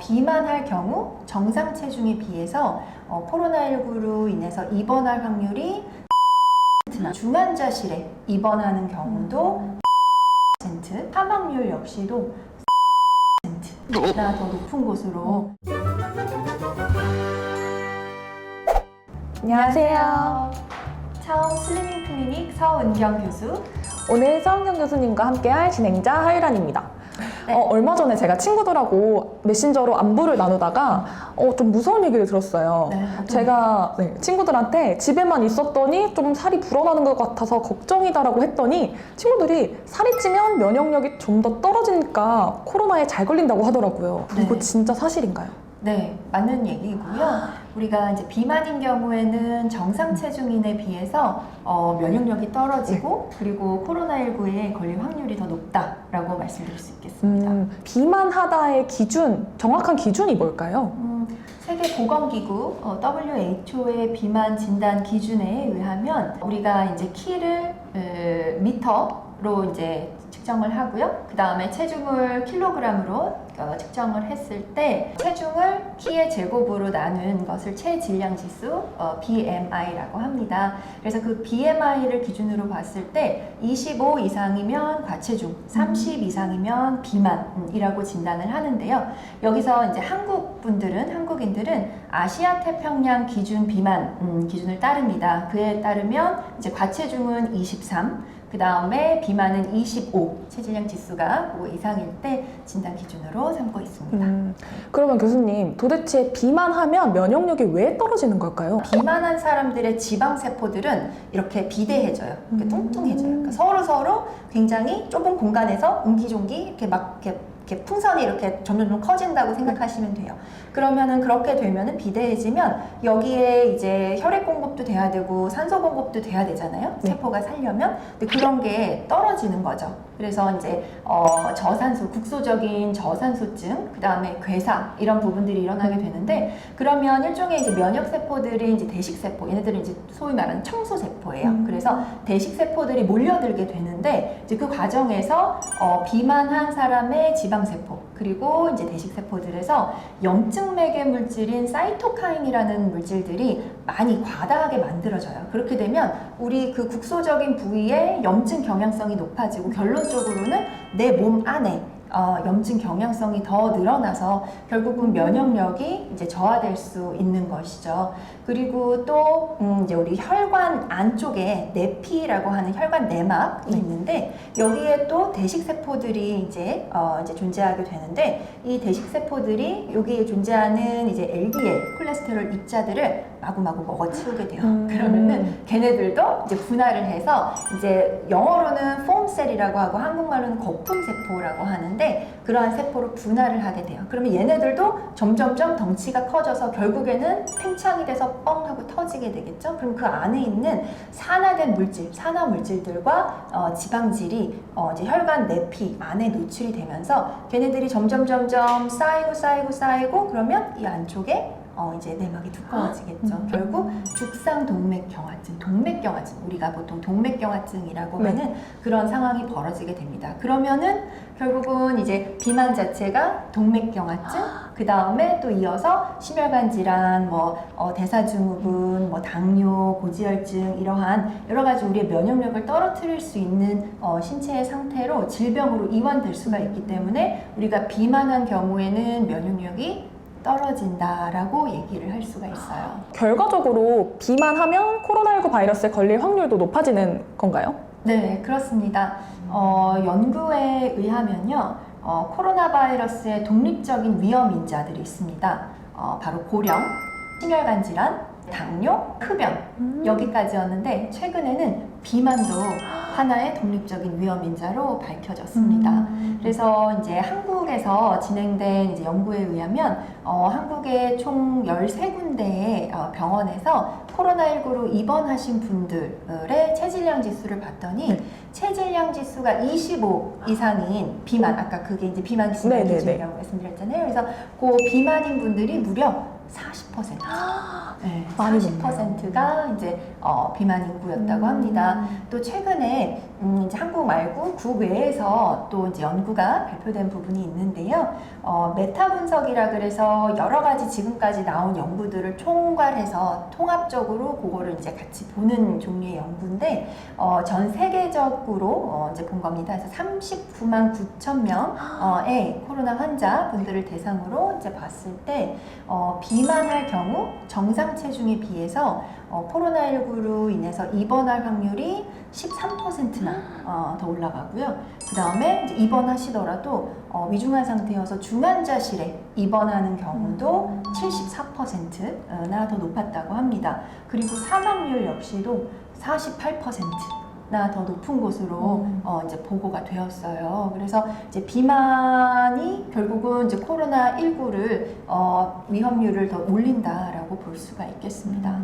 비만할 경우 정상 체중에 비해서 코로나19로 인해서 입원할 확률이 중환자실에 입원하는 경우도 사망률 역시도 나 더 높은 곳으로. 안녕하세요. 차원 슬리밍 클리닉 서은경 교수. 오늘 서은경 교수님과 함께할 진행자 하유란입니다. 네. 얼마 전에 제가 친구들하고 메신저로 안부를 나누다가 좀 무서운 얘기를 들었어요. 네, 제가 친구들한테 집에만 있었더니 좀 살이 불어나는 것 같아서 걱정이다라고 했더니 친구들이 살이 찌면 면역력이 좀 더 떨어지니까 코로나에 잘 걸린다고 하더라고요. 네. 이거 진짜 사실인가요? 네, 맞는 얘기고요. 우리가 이제 비만인 경우에는 정상 체중인에 비해서 면역력이 떨어지고 그리고 코로나19에 걸릴 확률이 더 높다라고 말씀드릴 수 있겠습니다. 비만하다의 기준, 정확한 기준이 뭘까요? 세계보건기구 WHO의 비만 진단 기준에 의하면 우리가 이제 키를 미터로 이제 측정을 하고요. 그 다음에 체중을 킬로그램으로 측정을 했을 때 체중을 키의 제곱으로 나눈 것을 체질량지수 BMI라고 합니다. 그래서 그 BMI를 기준으로 봤을 때 25 이상이면 과체중, 30 이상이면 비만이라고 진단을 하는데요. 여기서 이제 한국인들은 아시아 태평양 기준 비만 기준을 따릅니다. 그에 따르면 이제 과체중은 23, 그 다음에 비만은 25, 체질량 지수가 5 이상일 때 진단 기준으로 삼고 있습니다. 그러면 교수님, 도대체 비만하면 면역력이 왜 떨어지는 걸까요? 비만한 사람들의 지방세포들은 이렇게 비대해져요. 이렇게 뚱뚱해져요. 그러니까 서로 굉장히 좁은 공간에서 옹기종기 이렇게 막 이렇게 풍선이 이렇게 점점 커진다고 생각하시면 돼요. 그러면은 그렇게 되면은 비대해지면 여기에 이제 혈액 공급도 돼야 되고 산소 공급도 돼야 되잖아요. 네. 세포가 살려면. 근데 그런 게 떨어지는 거죠. 그래서 이제 저산소, 국소적인 저산소증, 그 다음에 괴사 이런 부분들이 일어나게 되는데 그러면 일종의 이제 면역 세포들이 이제 대식 세포, 얘네들은 이제 소위 말하는 청소 세포예요. 그래서 대식 세포들이 몰려들게 되는데 이제 그 과정에서 비만한 사람의 지방세포 그리고 이제 대식 세포들에서 염증 매개 물질인 사이토카인이라는 물질들이 많이 과다하게 만들어져요. 그렇게 되면 우리 그 국소적인 부위에 염증 경향성이 높아지고 결론적으로는 내 몸 안에 염증 경향성이 더 늘어나서 결국은 면역력이 이제 저하될 수 있는 것이죠. 그리고 또 이제 우리 혈관 안쪽에 내피라고 하는 혈관 내막이 있는데 여기에 또 대식 세포들이 이제 존재하게 되는데 이 대식 세포들이 여기에 존재하는 이제 LDL 콜레스테롤 입자들을 마구마구 먹어치우게 돼요. 그러면은 걔네들도 이제 분할을 해서 이제 영어로는 폼셀이라고 하고 한국말로는 거품 세포라고 하는데 그러한 세포로 분할을 하게 돼요. 그러면 얘네들도 점점점 덩치가 커져서 결국에는 팽창이 돼서 뻥 하고 터지게 되겠죠. 그럼 그 안에 있는 산화된 물질, 산화 물질들과 지방질이 이제 혈관 내피 안에 노출이 되면서 걔네들이 점점 쌓이고 그러면 이 안쪽에 이제 내막이 두꺼워지겠죠. 결국 죽상동맥경화증, 동맥경화증, 우리가 보통 동맥경화증이라고 하는 그런 상황이 벌어지게 됩니다. 그러면은 결국은 이제 비만 자체가 동맥경화증, 그 다음에 또 이어서 심혈관 질환, 대사증후군, 당뇨, 고지혈증 이러한 여러 가지 우리의 면역력을 떨어뜨릴 수 있는 신체의 상태로 질병으로 이완될 수가 있기 때문에 우리가 비만한 경우에는 면역력이 떨어진다라고 얘기를 할 수가 있어요. 결과적으로 비만하면 코로나19 바이러스에 걸릴 확률도 높아지는 건가요? 네, 그렇습니다. 연구에 의하면요, 코로나 바이러스의 독립적인 위험 인자들이 있습니다. 바로 고령, 심혈관 질환, 당뇨, 흡연 여기까지였는데 최근에는 비만도 하나의 독립적인 위험 인자로 밝혀졌습니다. 그래서 이제 한국에서 진행된 이제 연구에 의하면 한국의 총 13군데의 병원에서 코로나19로 입원하신 분들의 체질량 지수를 봤더니 체질량 지수가 25 이상인 비만, 아까 그게 이제 비만 진단 기준이라고 말씀드렸잖아요. 그래서 그 비만인 분들이 무려 40%. 네, 많이 40%가 이제 비만 인구였다고 합니다. 또 최근에 이제 한국 말고 국외에서 또 이제 연구가 발표된 부분이 있는데요. 메타 분석이라 그래서 여러 가지 지금까지 나온 연구들을 총괄해서 통합적으로 그거를 이제 같이 보는 종류의 연구인데 전 세계적으로 이제 본 겁니다. 그래서 39만 9천 명의 코로나 환자분들을 대상으로 이제 봤을 때 비만할 경우 정상 체중에 비해서 코로나19로 인해서 입원할 확률이 13%나 더 올라가고요. 그 다음에 이제 입원하시더라도 위중한 상태여서 중환자실에 입원하는 경우도 74%나 더 높았다고 합니다. 그리고 사망률 역시도 48%나 더 높은 것으로 이제 보고가 되었어요. 그래서 이제 비만이 결국은 이제 코로나19를 위험률을 더 올린다라고 볼 수가 있겠습니다.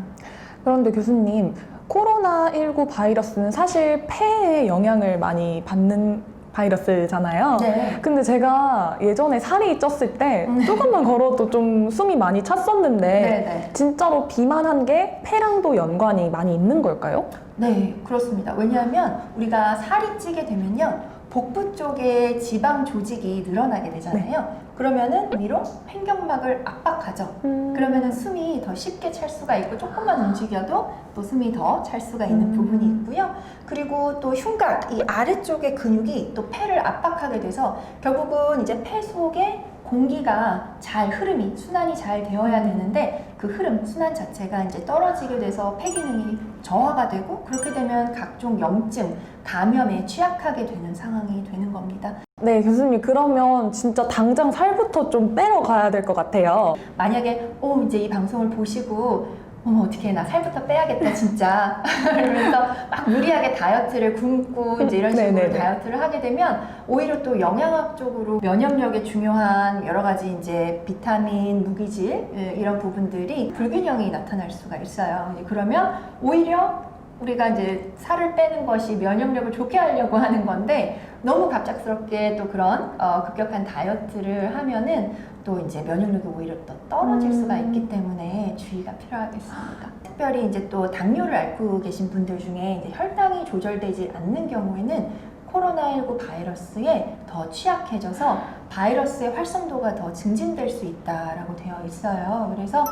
그런데 교수님, 코로나19 바이러스는 사실 폐에 영향을 많이 받는 바이러스잖아요. 네. 근데 제가 예전에 살이 쪘을 때 조금만 걸어도 좀 숨이 많이 찼었는데 네. 진짜로 비만한 게 폐랑도 연관이 많이 있는 걸까요? 네, 그렇습니다. 왜냐하면 우리가 살이 찌게 되면요. 복부 쪽에 지방 조직이 늘어나게 되잖아요. 그러면은 위로 횡격막을 압박하죠. 그러면은 숨이 더 쉽게 찰 수가 있고 조금만 움직여도 또 숨이 더 찰 수가 있는 부분이 있고요. 그리고 또 흉곽, 이 아래쪽의 근육이 또 폐를 압박하게 돼서 결국은 이제 폐 속에 공기가 잘 흐름이 순환이 잘 되어야 되는데 그 흐름 순환 자체가 이제 떨어지게 돼서 폐 기능이 저하가 되고 그렇게 되면 각종 염증, 감염에 취약하게 되는 상황이 되는 겁니다. 네, 교수님, 그러면 진짜 당장 살부터 좀 빼러 가야 될 것 같아요. 만약에 이제 이 방송을 보시고 어떻게 나 살부터 빼야겠다 진짜 그러면서 막 무리하게 다이어트를 굶고 이제 이런 식으로 네네네. 다이어트를 하게 되면 오히려 또 영양학적으로 면역력에 중요한 여러 가지 이제 비타민, 무기질 이런 부분들이 불균형이 나타날 수가 있어요. 그러면 오히려 우리가 이제 살을 빼는 것이 면역력을 좋게 하려고 하는 건데 너무 갑작스럽게 또 그런 급격한 다이어트를 하면은 또 이제 면역력이 오히려 또 떨어질 수가 있기 때문에 주의가 필요하겠습니다. 특별히 이제 또 당뇨를 앓고 계신 분들 중에 이제 혈당이 조절되지 않는 경우에는 코로나19 바이러스에 더 취약해져서 바이러스의 활성도가 더 증진될 수 있다라고 되어 있어요. 그래서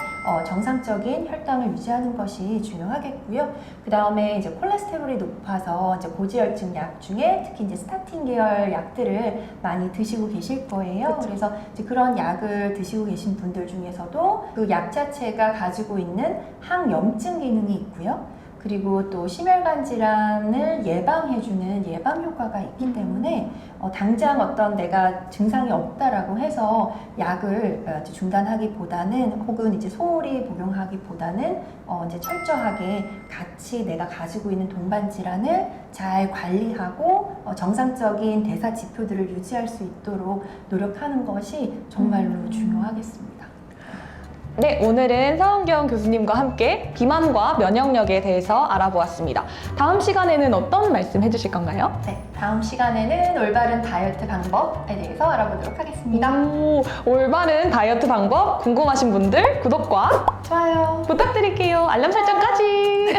정상적인 혈당을 유지하는 것이 중요하겠고요. 그 다음에 이제 콜레스테롤이 높아서 이제 고지혈증 약 중에 특히 이제 스타틴 계열 약들을 많이 드시고 계실 거예요. 그쵸. 그래서 이제 그런 약을 드시고 계신 분들 중에서도 그 약 자체가 가지고 있는 항염증 기능이 있고요. 그리고 또 심혈관 질환을 예방해주는 예방 효과가 있기 때문에 당장 어떤 내가 증상이 없다라고 해서 약을 중단하기보다는 혹은 이제 소홀히 복용하기보다는 이제 철저하게 같이 내가 가지고 있는 동반 질환을 잘 관리하고 정상적인 대사 지표들을 유지할 수 있도록 노력하는 것이 정말로 중요하겠습니다. 네, 오늘은 서은경 교수님과 함께 비만과 면역력에 대해서 알아보았습니다. 다음 시간에는 어떤 말씀 해주실 건가요? 네, 다음 시간에는 올바른 다이어트 방법에 대해서 알아보도록 하겠습니다. 올바른 다이어트 방법 궁금하신 분들 구독과 좋아요. 부탁드릴게요. 알람 설정까지.